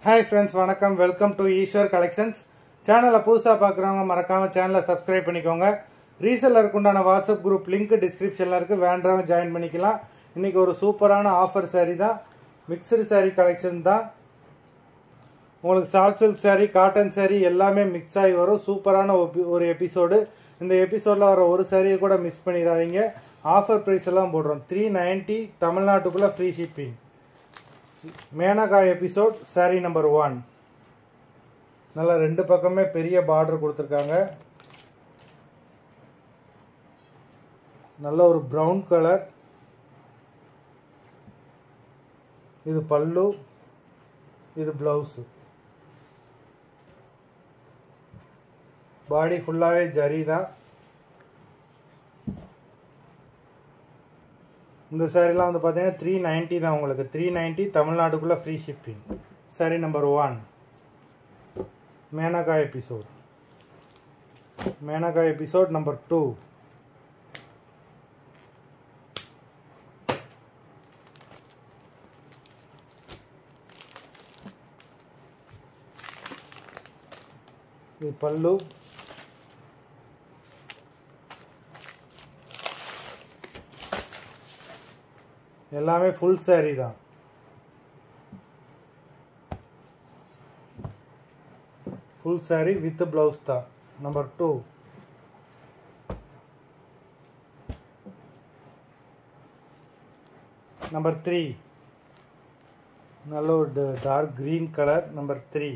Hi friends, வணக்கம். Welcome to Eshwar collections. சேனலை புதுசாக பார்க்குறவங்க மறக்காமல் சேனலை சப்ஸ்கிரைப் பண்ணிக்கோங்க. ரீசெல்லருக்கு உண்டான வாட்ஸ்அப் குரூப் லிங்க் டிஸ்கிரிப்ஷனில் இருக்குது, வேண்டவங்க ஜாயின் பண்ணிக்கலாம். இன்றைக்கி ஒரு சூப்பரான ஆஃபர் சாரீ தான், மிக்சடு சாரீ கலெக்ஷன் தான். உங்களுக்கு soft silk sari, cotton sari எல்லாமே மிக்ஸ் ஆகி வரும். சூப்பரான ஒரு எபிசோடு. இந்த எபிசோடில் வர ஒரு சாரியை கூட மிஸ் பண்ணிடாதீங்க. ஆஃபர் ப்ரைஸ் எல்லாம் போடுறோம். 390 தமிழ்நாட்டுக்குள்ளே free shipping. Menaka episode sari number 1. நல்லா ரெண்டு பக்கமே பெரிய பார்டர் கொடுத்துருக்காங்க. நல்ல ஒரு ப்ரௌன் கலர். இது பல்லு, இது பிளவுஸ். பாடி ஃபுல்லாகவே ஜரி தான். இந்த சாரீலாம் வந்து பார்த்தீங்கன்னா 390 தான். உங்களுக்கு 390 தமிழ்நாட்டுக்குள்ளே free shipping. Sari number 1 Menaka episode. Menaka episode number 2. இது பல்லு. எல்லாமே ஃபுல் சாரீ தான். ஃபுல் சாரீ வித் பிளவுஸ் தான். நம்பர் 2. நம்பர் 3 நல்ல ஒரு டார்க் கிரீன் கலர். நம்பர் 3.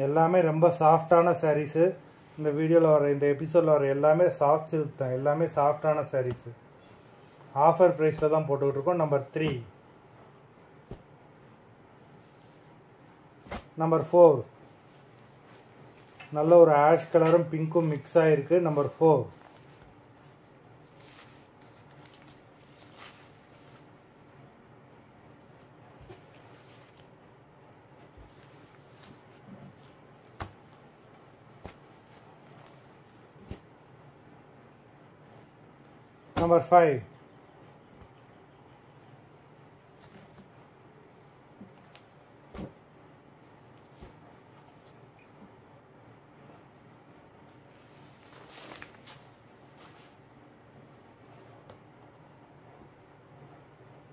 எல்லாமே ரொம்ப சாஃப்டான சாரீஸு. இந்த வீடியோவில் வர, இந்த எபிசோடில் வர எல்லாமே சாஃப்ட் சில்க் தான். எல்லாமே சாஃப்டான சாரீஸு. ஆஃபர் ப்ரைஸில் தான் போட்டுக்கிட்டு இருக்கோம். நம்பர் 3. நம்பர் 4 நல்ல ஒரு ஆஷ் கலரும் பிங்க்கும் மிக்ஸ் ஆகிருக்கு. நம்பர் 4. நம்பர் 5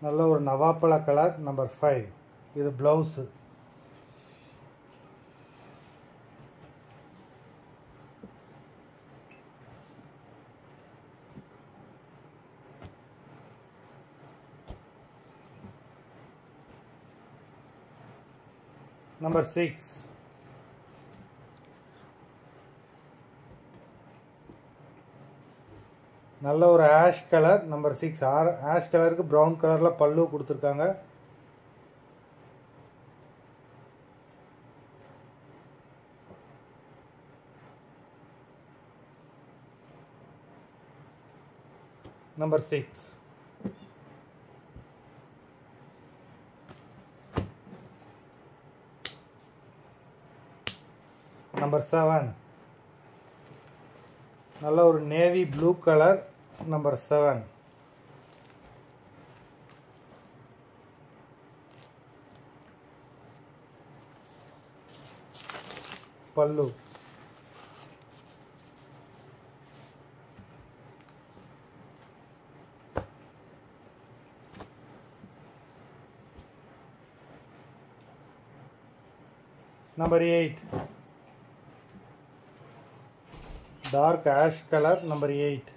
நல்ல ஒரு நவாப்பழ கலர். நம்பர் 5. இது பிளவுஸு. நம்பர் 6 நல்ல ஒரு ஆஷ் கலர். நம்பர் 6 ஆஷ் கலருக்கு ப்ரௌன் கலரில் பல்லு கொடுத்துருக்காங்க. நம்பர் 6. நம்பர் 7 நல்ல ஒரு நேவி ப்ளூ கலர். நம்பர் 7. பல்லு. Number 8 dark ash colour. Number 8.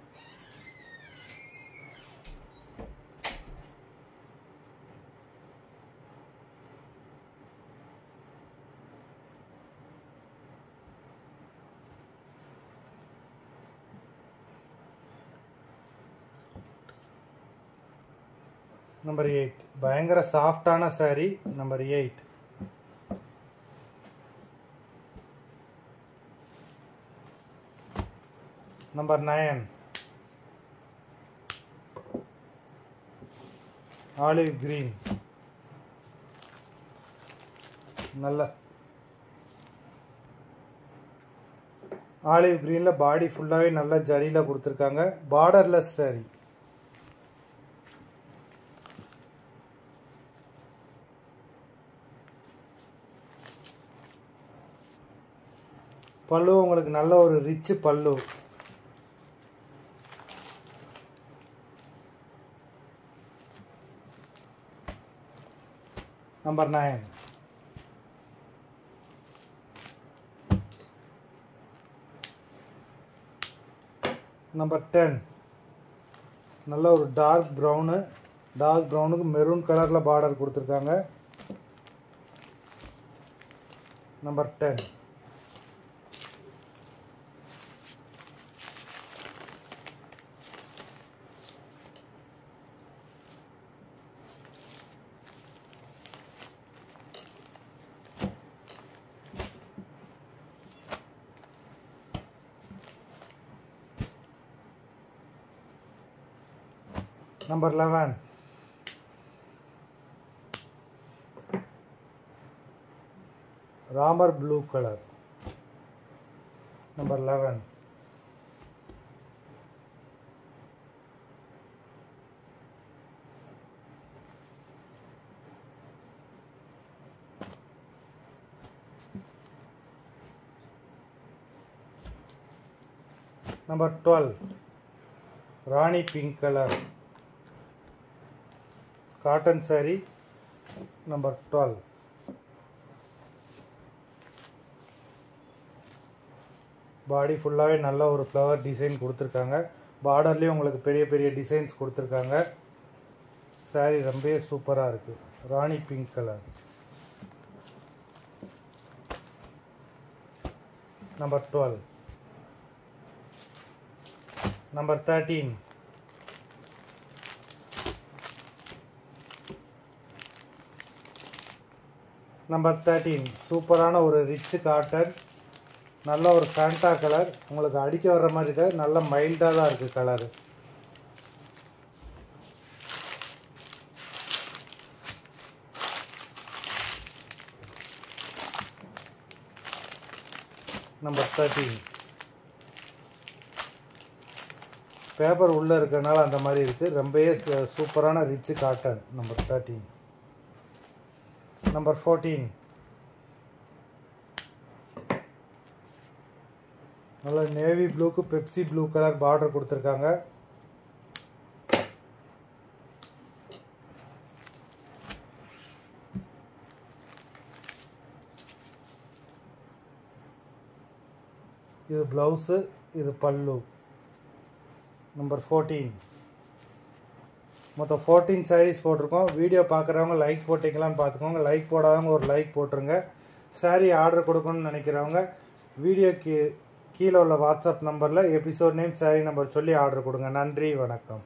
Number 8 பயங்கர சாஃப்டான sari. Number 8. Number 9 olive green. நல்ல ஆலிவ் க்ரீனில் பாடி ஃபுல்லாகவே நல்லா ஜரியில் கொடுத்துருக்காங்க. Borderless saree. பல்லு உங்களுக்கு நல்ல ஒரு ரிச் பல்லு. நம்பர் 9. நம்பர் 10. நல்ல ஒரு டார்க் ப்ரௌனுக்கு மெரூன் கலரில் பார்டர் கொடுத்துருக்காங்க. Number 10. Number 11. Ramar blue colour. Number 11. Number 12. Rani pink colour cotton saree. Number 12. Body ஃபுல்லாகவே நல்ல ஒரு ஃப்ளவர் டிசைன் கொடுத்துருக்காங்க. பார்டர்லேயும் உங்களுக்கு பெரிய பெரிய டிசைன்ஸ் கொடுத்துருக்காங்க. saree ரொம்பவே சூப்பராக இருக்குது. Rani pink colour. Number 12. Number 13. Number 13 சூப்பரான ஒரு ரிச் காட்டன். நல்ல ஒரு ஃபேண்டா கலர். உங்களுக்கு அடிக்க வர்ற மாதிரி இருக்க நல்ல மைல்டாக தான் இருக்குது கலரு. நம்பர் 13. பேப்பர் உள்ளே இருக்கிறதுனால அந்த மாதிரி இருக்குது. ரொம்பவே சூப்பரான ரிச் காட்டன். நம்பர் 13. நம்பர் 14. நல்ல நேவி ப்ளூக்கு பெப்சி ப்ளூ கலர் பார்டர் கொடுத்துருக்காங்க. இது ப்ளவுஸு, இது பல்லு. நம்பர் 14. மொத்தம் 14 sarees போட்டிருக்கோம். வீடியோ பார்க்குறவங்க லைக் போட்டிங்களான்னு பார்த்துக்கோங்க. லைக் போடாதவங்க ஒரு லைக் போட்டுருங்க. saree ஆர்டர் கொடுக்கணும்னு நினைக்கிறவங்க வீடியோக்கு கீழே உள்ள வாட்ஸ்அப் நம்பரில் எபிசோட் நேம் saree நம்பர் சொல்லி ஆர்டர் கொடுங்க. நன்றி, வணக்கம்.